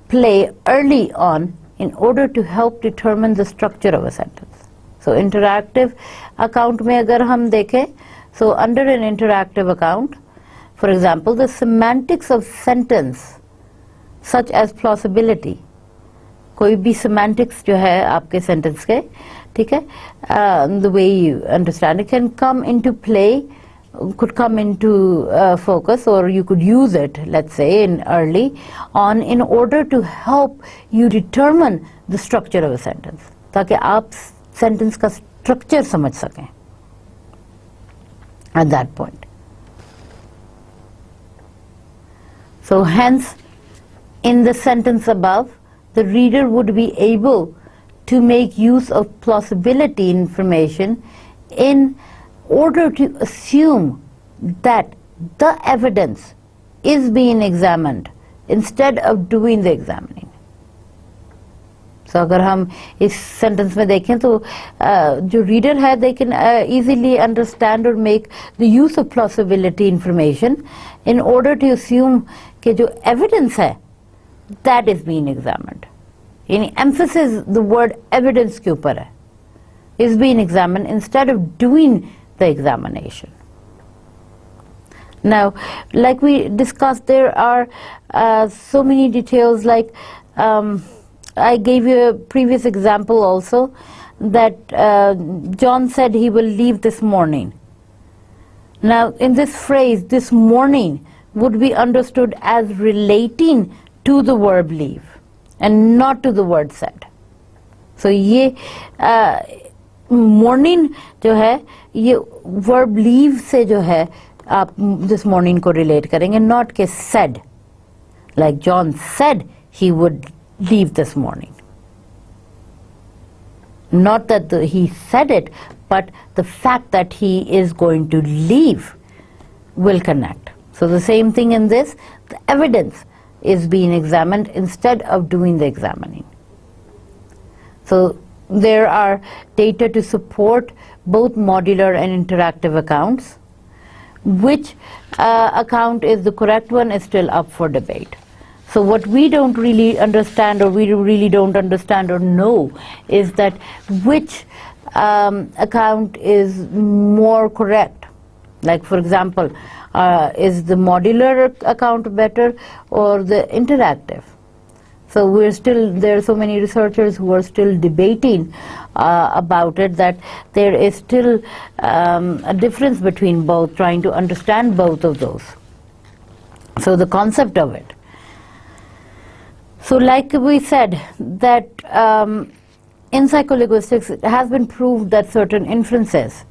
play early on in order to help determine the structure of a sentence. So interactive account में अगर हम देखें, so under an interactive account, for example, the semantics of sentence, such as plausibility, कोई भी semantics जो है आपके sentence के, ठीक है, the way you understand it can come into play, could come into focus, or you could use it, let's say, in early on in order to help you determine the structure of a sentence, ताकि आप sentence का structure समझ सकें at that point. So hence, in the sentence above, the reader would be able to make use of plausibility information in order to assume that the evidence is being examined instead of doing the examining. So अगर हम इस sentence में देखें तो जो reader है, they can easily understand or make the use of plausibility information in order to assume कि जो evidence है, that is being examined. यानी emphasis the word evidence के ऊपर है, is being examined instead of doing the examination. Now, like we discussed, there are so many details, like I gave you a previous example also, that John said he will leave this morning. Now, in this phrase, this morning would be understood as relating to the verb leave and not to the word said. So ये morning जो है, ये verb leave से जो है आप this morning को relate करेंगे, not के said, like John said he would leave this morning. Not that he said it, but the fact that he is going to leave will connect. So the same thing in this, the evidence is being examined instead of doing the examining. So there are data to support both modular and interactive accounts. Which account is the correct one is still up for debate. So what we don't really understand, or we really don't understand or know, is that which account is more correct. Like, for example, is the modular account better or the interactive? So we're still, there are so many researchers who are still debating about it, that there is still a difference between both, trying to understand both of those. So the concept of it. So like we said, that in psycholinguistics it has been proved that certain inferences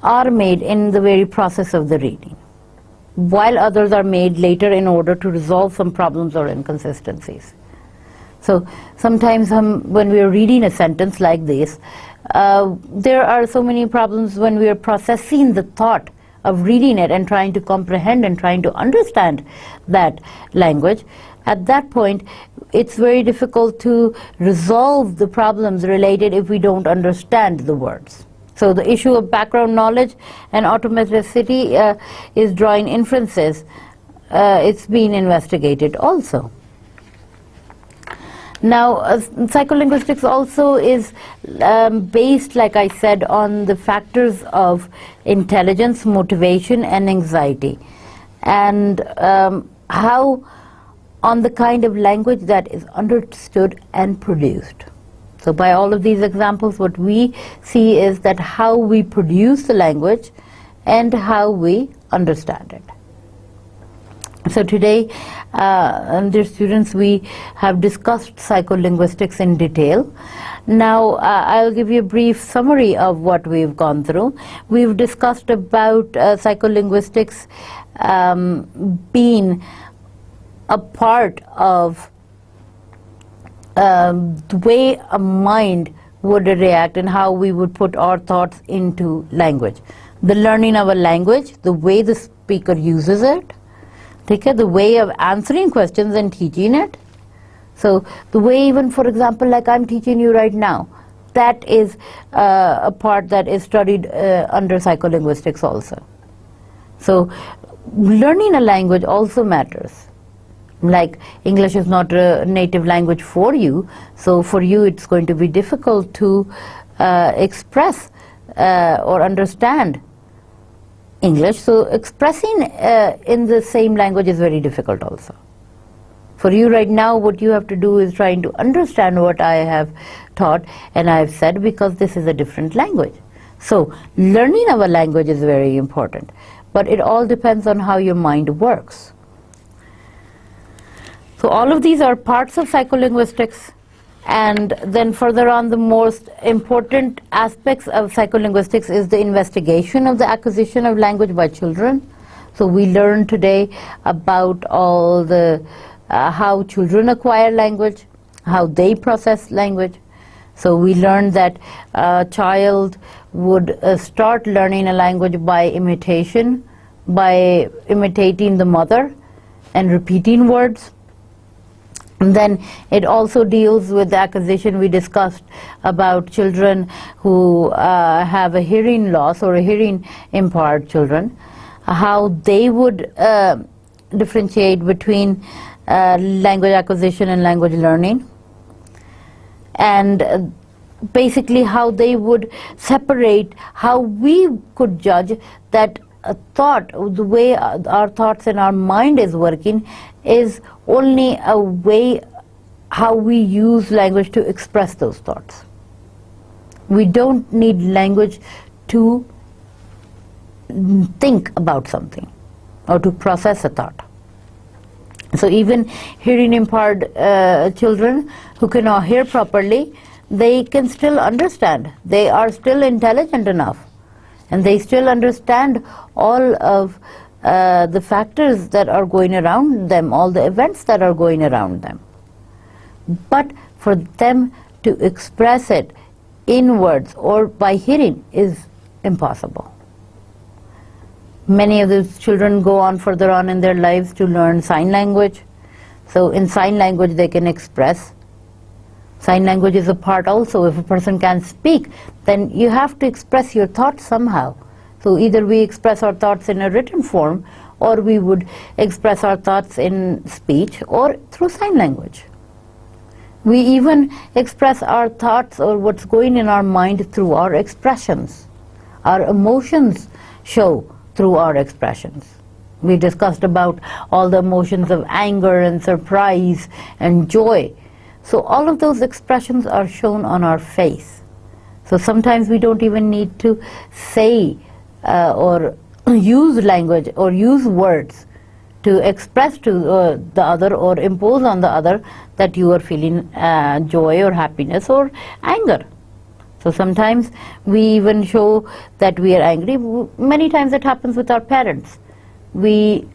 are made in the very process of the reading, while others are made later in order to resolve some problems or inconsistencies. So sometimes when we are reading a sentence like this, there are so many problems when we are processing the thought of reading it and trying to comprehend and trying to understand that language, at that point it's very difficult to resolve the problems related if we don't understand the words. So the issue of background knowledge and automaticity is drawing inferences. It's been investigated also. Now, psycholinguistics also is based, like I said, on the factors of intelligence, motivation, and anxiety, and how on the kind of language that is understood and produced. So by all of these examples, what we see is that how we produce the language and how we understand it. So today, dear students, we have discussed psycholinguistics in detail. Now, I'll give you a brief summary of what we've gone through. We've discussed about psycholinguistics being a part of the way a mind would react and how we would put our thoughts into language. The learning of a language, the way the speaker uses it, the way of answering questions and teaching it. So the way, even for example, like I'm teaching you right now, that is a part that is studied under psycholinguistics also. So learning a language also matters. Like English is not a native language for you, so for you it's going to be difficult to express or understand English. So expressing in the same language is very difficult also. For you right now, what you have to do is trying to understand what I have taught and I have said, because this is a different language. So learning of a language is very important, but it all depends on how your mind works. So all of these are parts of psycholinguistics, and then further on, the most important aspects of psycholinguistics is the investigation of the acquisition of language by children. So we learn today about all the how children acquire language, how they process language. So we learned that a child would start learning a language by imitation, by imitating the mother and repeating words. And then it also deals with the acquisition. We discussed about children who have a hearing loss or a hearing impaired children, how they would differentiate between language acquisition and language learning, and basically how they would separate, how we could judge that a thought, the way our thoughts and our mind is working, is only a way how we use language to express those thoughts. We don't need language to think about something or to process a thought. So even hearing impaired children who cannot hear properly, they can still understand. They are still intelligent enough, and they still understand all of the factors that are going around them, all the events that are going around them. But for them to express it in words or by hearing is impossible. Many of these children go on further on in their lives to learn sign language. So in sign language they can express. Sign language is a part also. If a person can't speak, then you have to express your thoughts somehow. So either we express our thoughts in a written form, or we would express our thoughts in speech or through sign language. We even express our thoughts or what's going in our mind through our expressions. Our emotions show through our expressions. We discussed about all the emotions of anger and surprise and joy. So all of those expressions are shown on our face. So sometimes we don't even need to say or use language or use words to express to the other or impose on the other that you are feeling joy or happiness or anger. So sometimes we even show that we are angry. Many times it happens with our parents. We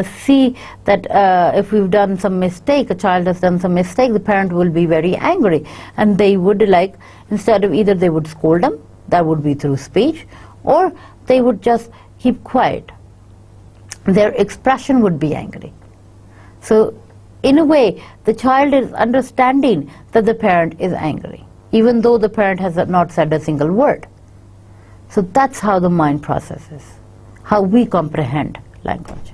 see that if we've done some mistake, a child has done some mistake, the parent will be very angry, and they would like, instead of either they would scold them, that would be through speech, or they would just keep quiet, their expression would be angry. So in a way, the child is understanding that the parent is angry, even though the parent has not said a single word. So that's how the mind processes, how we comprehend language.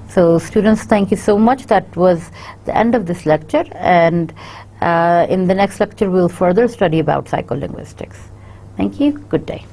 So students, thank you so much. That was the end of this lecture, and in the next lecture we'll further study about psycholinguistics. Thank you. Good day.